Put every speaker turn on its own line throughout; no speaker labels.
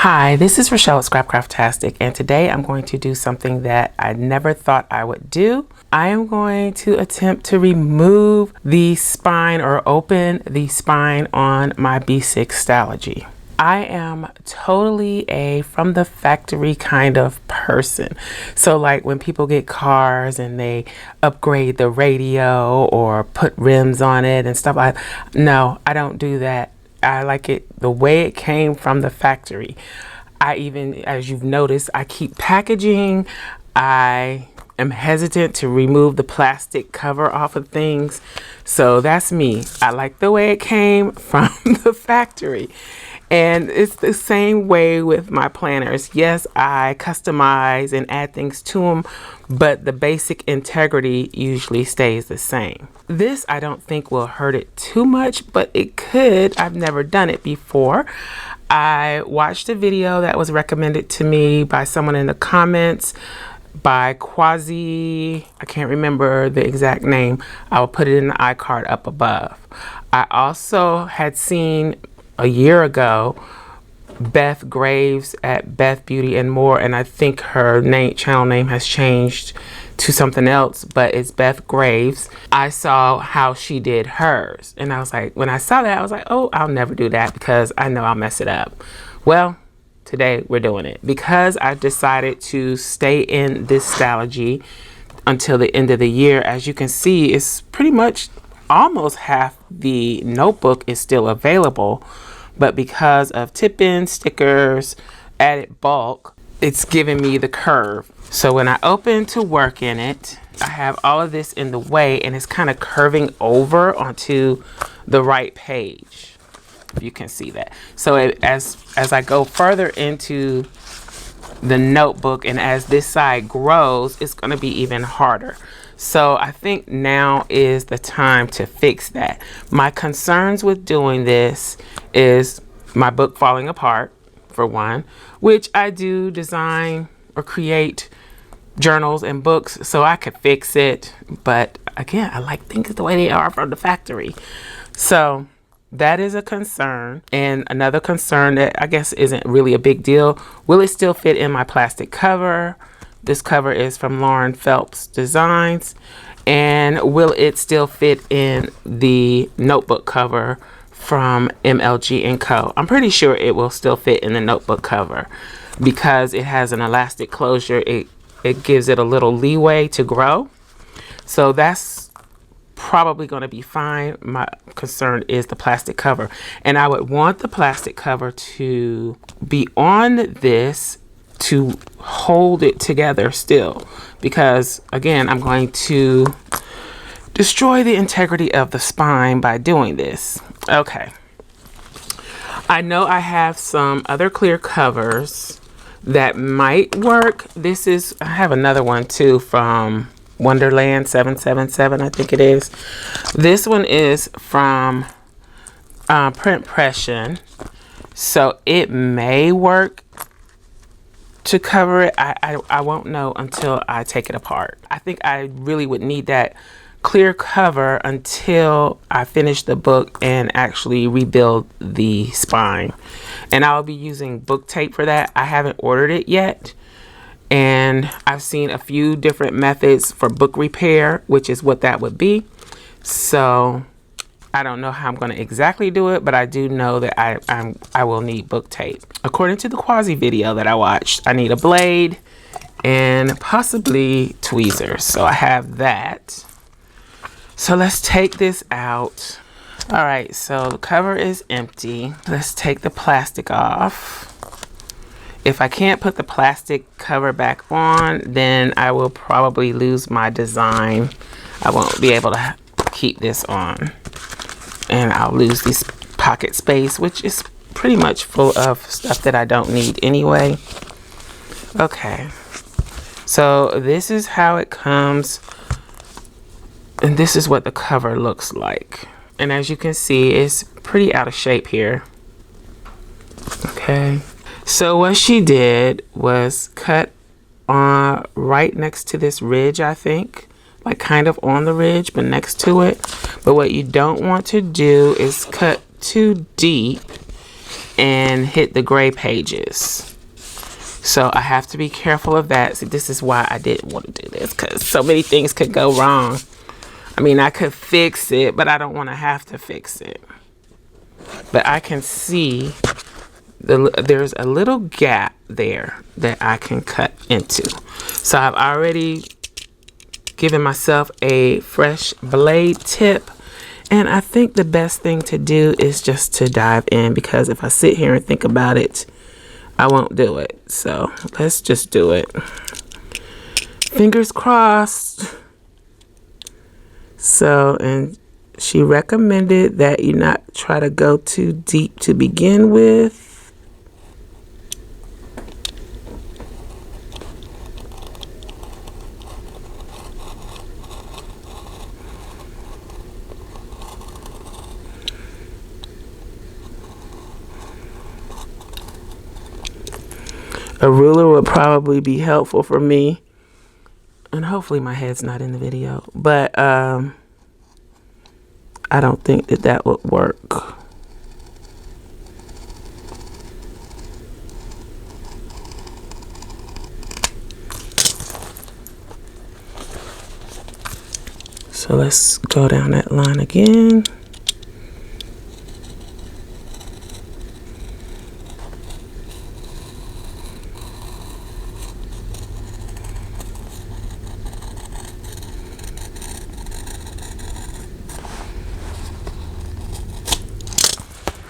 Hi, this is Rachelle at Scrapcraftastic, and today I'm going to do something that I never thought I would do. I am going to attempt to remove the spine or open the spine on my B6 Stalogy. I am totally a from the factory kind of person. So like when people get cars and they upgrade the radio or put rims on it and stuff like that, no, I don't do that. I like it the way it came from the factory. I even, as you've noticed, I keep packaging. I am hesitant to remove the plastic cover off of things. So that's me. I like the way it came from the factory. And it's the same way with my planners. Yes, I customize and add things to them, but the basic integrity usually stays the same. This I don't think will hurt it too much, but it could. I've never done it before. I watched a video that was recommended to me by someone in the comments by Quasi, I can't remember the exact name. I will put it in the iCard up above. I also had seen a year ago Beth Graves at Beth Beauty and More, and I think her channel name has changed to something else, but it's Beth Graves. I saw how she did hers, and I was like, when I saw that, I was like, oh, I'll never do that because I know I'll mess it up. Well, today we're doing it because I decided to stay in this Stalogy until the end of the year. As you can see, it's pretty much almost half the notebook is still available, but because of tip-in stickers, added bulk, it's giving me the curve. So when I open to work in it, I have all of this in the way and it's kind of curving over onto the right page. If you can see that. So as I go further into the notebook and as this side grows, it's going to be even harder. So I think now is the time to fix that. My concerns with doing this is my book falling apart, for one, which I do design or create journals and books so I could fix it. But again, I like things the way they are from the factory. So that is a concern. And another concern that I guess isn't really a big deal. Will it still fit in my plastic cover? This cover is from Lauren Phelps Designs. And will it still fit in the notebook cover from MLG & Co? I'm pretty sure it will still fit in the notebook cover because it has an elastic closure. It gives it a little leeway to grow. So that's probably going to be fine. My concern is the plastic cover. And I would want the plastic cover to be on this to hold it together still, because again, I'm going to destroy the integrity of the spine by doing this. Okay, I know I have some other clear covers that might work. I have another one too from Wonderland 777, I think it is. This one is from Print Pression, so it may work to cover it. I won't know until I take it apart. I think I really would need that clear cover until I finish the book and actually rebuild the spine. And I'll be using book tape for that. I haven't ordered it yet. And I've seen a few different methods for book repair, which is what that would be. So I don't know how I'm going to exactly do it, but I do know that I will need book tape. According to the Quasi video that I watched, I need a blade and possibly tweezers. So I have that. So let's take this out. All right, so the cover is empty. Let's take the plastic off. If I can't put the plastic cover back on, then I will probably lose my design. I won't be able to keep this on. And I'll lose this pocket space, which is pretty much full of stuff that I don't need anyway. Okay, so this is how it comes. And this is what the cover looks like. And as you can see, it's pretty out of shape here. Okay, so what she did was cut right next to this ridge, I think. Like kind of on the ridge, but next to it. But what you don't want to do is cut too deep and hit the gray pages. So I have to be careful of that. See, this is why I didn't want to do this, because so many things could go wrong. I mean, I could fix it, but I don't want to have to fix it. But I can see there's a little gap there that I can cut into. So I've already given myself a fresh blade tip. And I think the best thing to do is just to dive in, because if I sit here and think about it, I won't do it. So let's just do it. Fingers crossed. So, and she recommended that you not try to go too deep to begin with. A ruler would probably be helpful for me. And hopefully my head's not in the video. But I don't think that that would work. So let's go down that line again.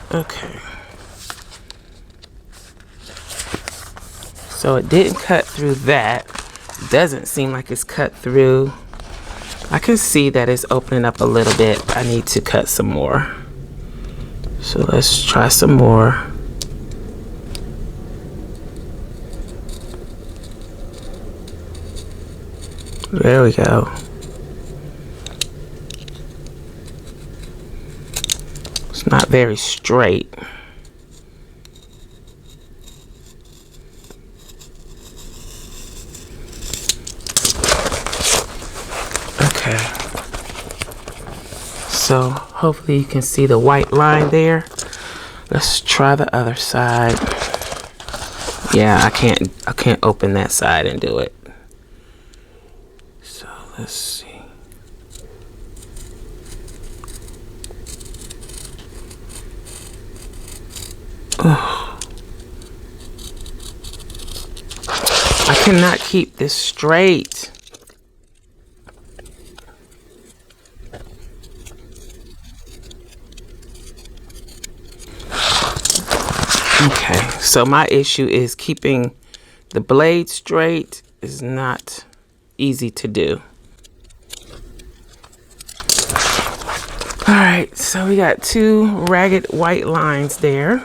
Okay, so it didn't cut through that. Doesn't seem like it's cut through. I can see that it's opening up a little bit. I need to cut some more. So let's try some more. There we go. Not very straight. Okay. So hopefully you can see the white line there. Let's try the other side. Yeah, I can't open that side and do it. So let's see. Oh. I cannot keep this straight. Okay, so my issue is keeping the blade straight is not easy to do. All right, so we got two ragged white lines there.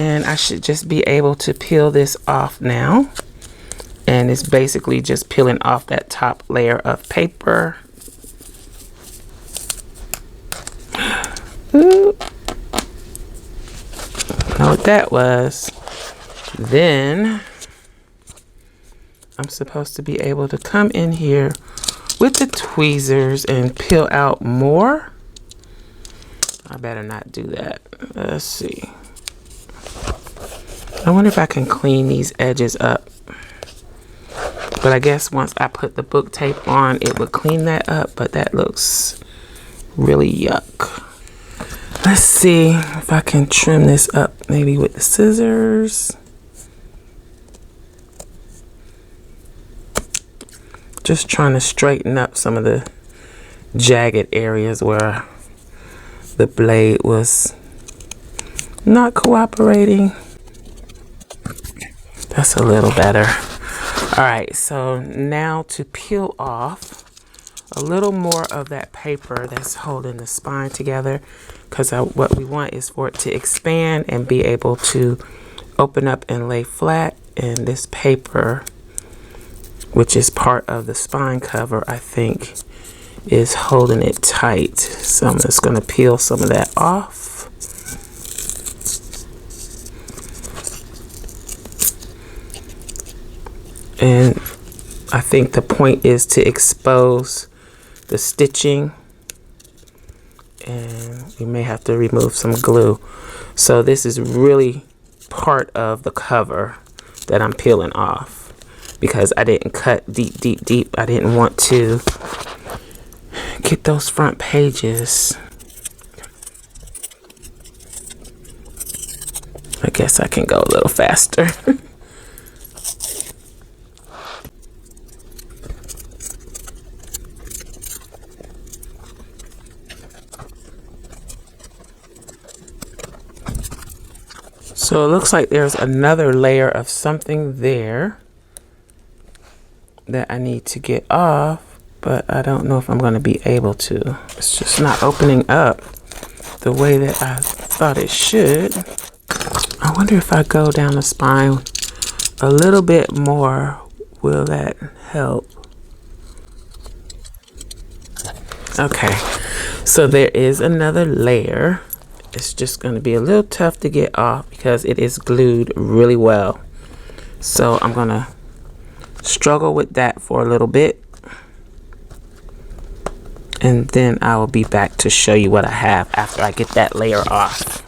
And I should just be able to peel this off now. And it's basically just peeling off that top layer of paper. Ooh. Know what that was. Then I'm supposed to be able to come in here with the tweezers and peel out more. I better not do that. Let's see. I wonder if I can clean these edges up. But I guess once I put the book tape on, it would clean that up. But that looks really yuck. Let's see if I can trim this up maybe with the scissors. Just trying to straighten up some of the jagged areas where the blade was not cooperating. That's a little better. All right, so now to peel off a little more of that paper that's holding the spine together, because what we want is for it to expand and be able to open up and lay flat. And this paper, which is part of the spine cover, I think is holding it tight. So I'm just going to peel some of that off. And I think the point is to expose the stitching, and we may have to remove some glue. So this is really part of the cover that I'm peeling off because I didn't cut deep. I didn't want to get those front pages. I guess I can go a little faster. So it looks like there's another layer of something there that I need to get off, but I don't know if I'm going to be able to. It's just not opening up the way that I thought it should. I wonder if I go down the spine a little bit more, will that help? Okay, so there is another layer. It's just going to be a little tough to get off because it is glued really well. So I'm going to struggle with that for a little bit. And then I will be back to show you what I have after I get that layer off.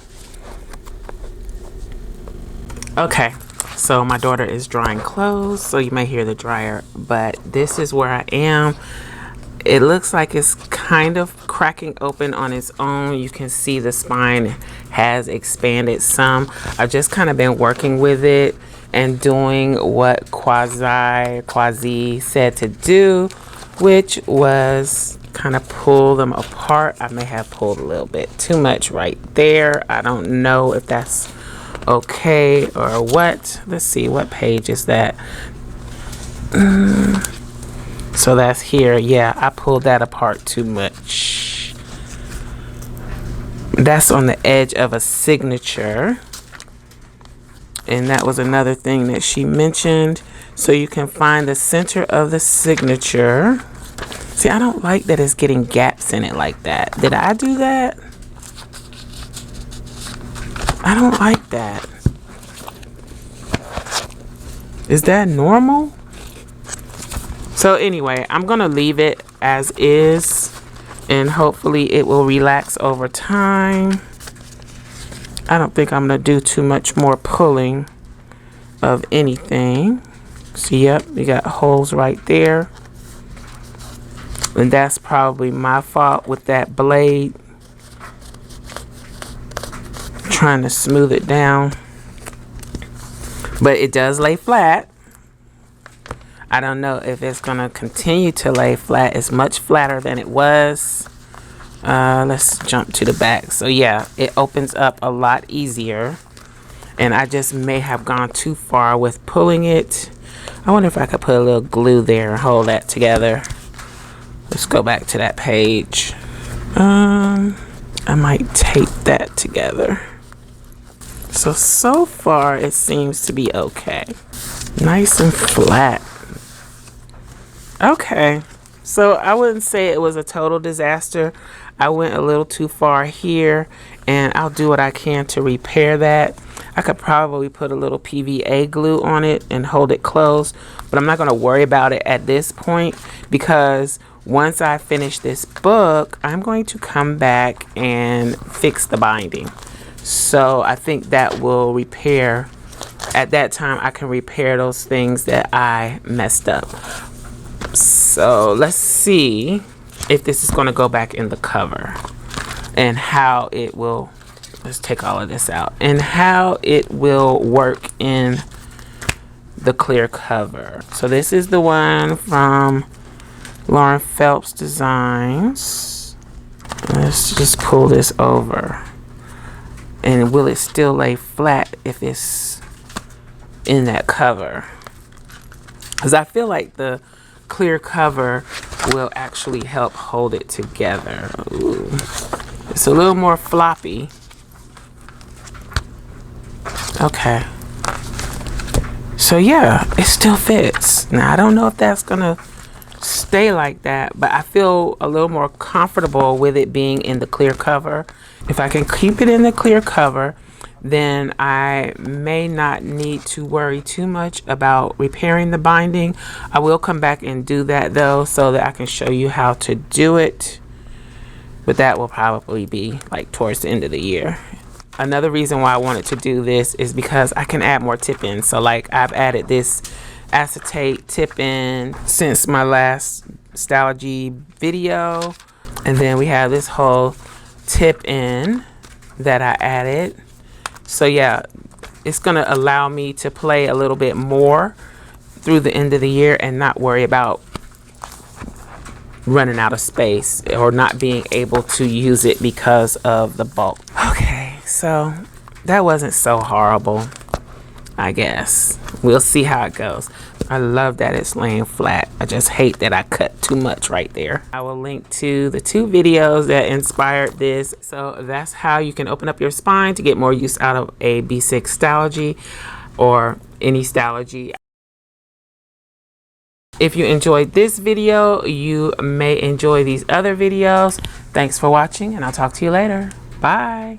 Okay, so my daughter is drying clothes, so you may hear the dryer, but this is where I am. It looks like it's kind of cracking open on its own. You can see the spine has expanded some. I've just kind of been working with it and doing what Quasi said to do, which was kind of pull them apart. I may have pulled a little bit too much right there. I don't know if that's okay or what. Let's see, what page is that? So that's here. Yeah, I pulled that apart too much. That's on the edge of a signature. And that was another thing that she mentioned. So you can find the center of the signature. See, I don't like that it's getting gaps in it like that. Did I do that? I don't like that. Is that normal? So anyway, I'm going to leave it as is, and hopefully it will relax over time. I don't think I'm going to do too much more pulling of anything. See, yep, you got holes right there. And that's probably my fault with that blade. Trying to smooth it down. But it does lay flat. I don't know if it's going to continue to lay flat. It's much flatter than it was. Let's jump to the back. So yeah, it opens up a lot easier. And I just may have gone too far with pulling it. I wonder if I could put a little glue there and hold that together. Let's go back to that page. I might tape that together. So far it seems to be okay. Nice and flat. Okay, so I wouldn't say it was a total disaster. I went a little too far here, and I'll do what I can to repair that. I could probably put a little PVA glue on it and hold it closed, but I'm not going to worry about it at this point because once I finish this book, I'm going to come back and fix the binding. So I think that will repair. At that time, I can repair those things that I messed up. So let's see if this is going to go back in the cover and how it will. Let's take all of this out and how it will work in the clear cover. So this is the one from Lauren Phelps Designs. Let's just pull this over. And will it still lay flat if it's in that cover? Because I feel like the clear cover will actually help hold it together. Ooh. It's a little more floppy. Okay. So yeah, it still fits. Now I don't know if that's gonna stay like that, but I feel a little more comfortable with it being in the clear cover. If I can keep it in the clear cover, then I may not need to worry too much about repairing the binding. I will come back and do that though, so that I can show you how to do it. But that will probably be like towards the end of the year. Another reason why I wanted to do this is because I can add more tip-ins. So like I've added this acetate tip-in since my last Stalogy video. And then we have this whole tip-in that I added. So yeah, it's gonna allow me to play a little bit more through the end of the year and not worry about running out of space or not being able to use it because of the bulk. Okay, so that wasn't so horrible, I guess. We'll see how it goes. I love that it's laying flat. I just hate that I cut too much right there. I will link to the 2 videos that inspired this. So that's how you can open up your spine to get more use out of a B6 Stalogy or any Stalogy. If you enjoyed this video, you may enjoy these other videos. Thanks for watching, and I'll talk to you later. Bye.